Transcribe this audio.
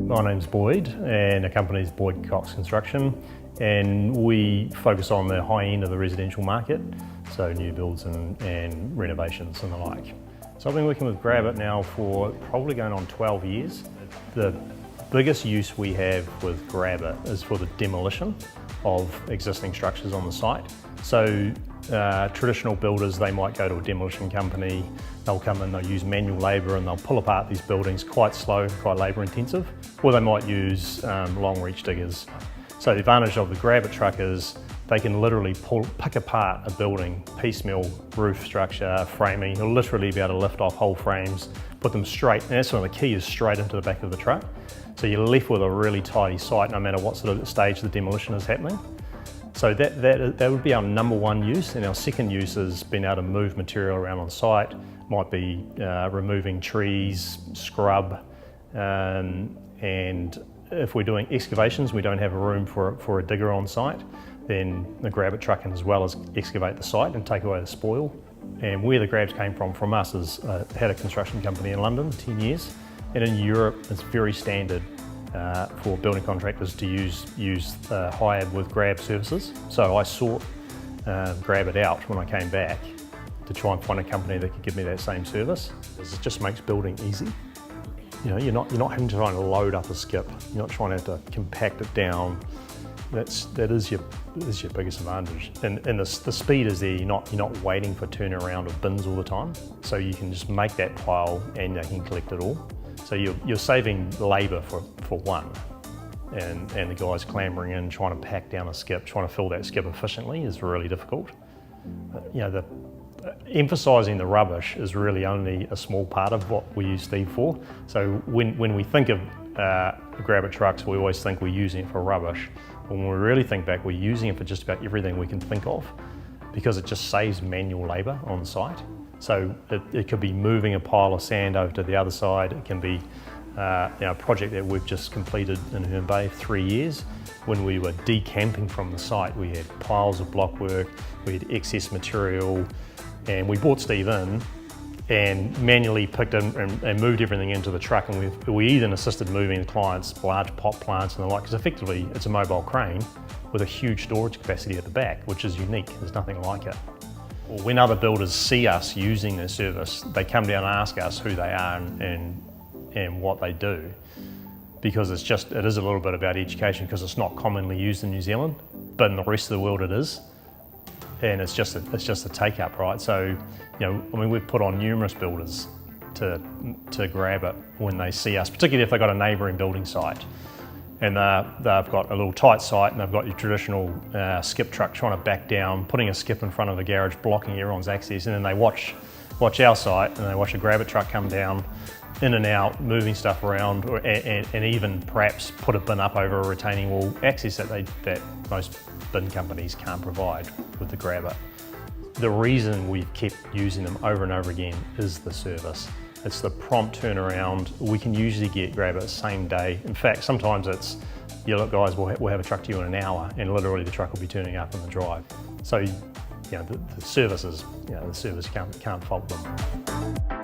My name's Boyd and the company's Boyd Cox Construction, and we focus on the high end of the residential market, so new builds and renovations and the like. So I've been working with Grabit now for probably going on 12 years. The biggest use we have with Grabit is for the demolition of existing structures on the site. So traditional builders, they might go to a demolition company, they'll come in, they'll use manual labour and they'll pull apart these buildings quite slow, quite labour intensive, or they might use long reach diggers. So the advantage of the Grabit truck is they can literally pick apart a building, piecemeal roof structure, framing. You'll literally be able to lift off whole frames, put them straight, and that's when the key is straight into the back of the truck. So you're left with a really tidy site no matter what sort of stage the demolition is happening. So that would be our number one use, and our second use is being able to move material around on site. Might be removing trees, scrub, and if we're doing excavations, we don't have a room for a digger on site, then the Grabit truck can as well as excavate the site and take away the spoil. And where the grabs came from us is had a construction company in London, 10 years, and in Europe it's very standard for building contractors to use hired with grab services. So I sought Grabit out when I came back to try and find a company that could give me that same service. It just makes building easy. You know, you're not having to try and load up a skip. You're not trying to compact it down. That is your biggest advantage. And the speed is there. You're not waiting for turnaround of bins all the time. So you can just make that pile and they can collect it all. So you're saving labour for one. And the guys clambering in, trying to pack down a skip, trying to fill that skip efficiently is really difficult. You know, emphasising the rubbish is really only a small part of what we use Steve for. So when we think of Grabit trucks, we always think we're using it for rubbish. But when we really think back, we're using it for just about everything we can think of, because it just saves manual labour on site. So it could be moving a pile of sand over to the other side. It can be a project that we've just completed in Herne Bay, 3 years. When we were decamping from the site, we had piles of block work, we had excess material, and we brought Steve in and manually picked in and moved everything into the truck, and we even assisted moving the clients' large pot plants and the like, because effectively it's a mobile crane with a huge storage capacity at the back, which is unique. There's nothing like it. Well, when other builders see us using their service, they come down and ask us who they are and what they do, because it is a little bit about education, because it's not commonly used in New Zealand, but in the rest of the world it is. And it's just a take up, right? So, you know, I mean, we've put on numerous builders to Grabit when they see us, particularly if they've got a neighbouring building site and they've got a little tight site and they've got your traditional skip truck trying to back down, putting a skip in front of the garage, blocking everyone's access, and then they watch our site and they watch a Grabit truck come down, in and out, moving stuff around, and even perhaps put a bin up over a retaining wall, access that most bin companies can't provide with the Grabit. The reason we've kept using them over and over again is the service. It's the prompt turnaround. We can usually get Grabit the same day. In fact, sometimes it's, yeah, look guys, we'll have a truck to you in an hour, and literally the truck will be turning up in the drive. So, you know, the services, you know, the service can't fault them.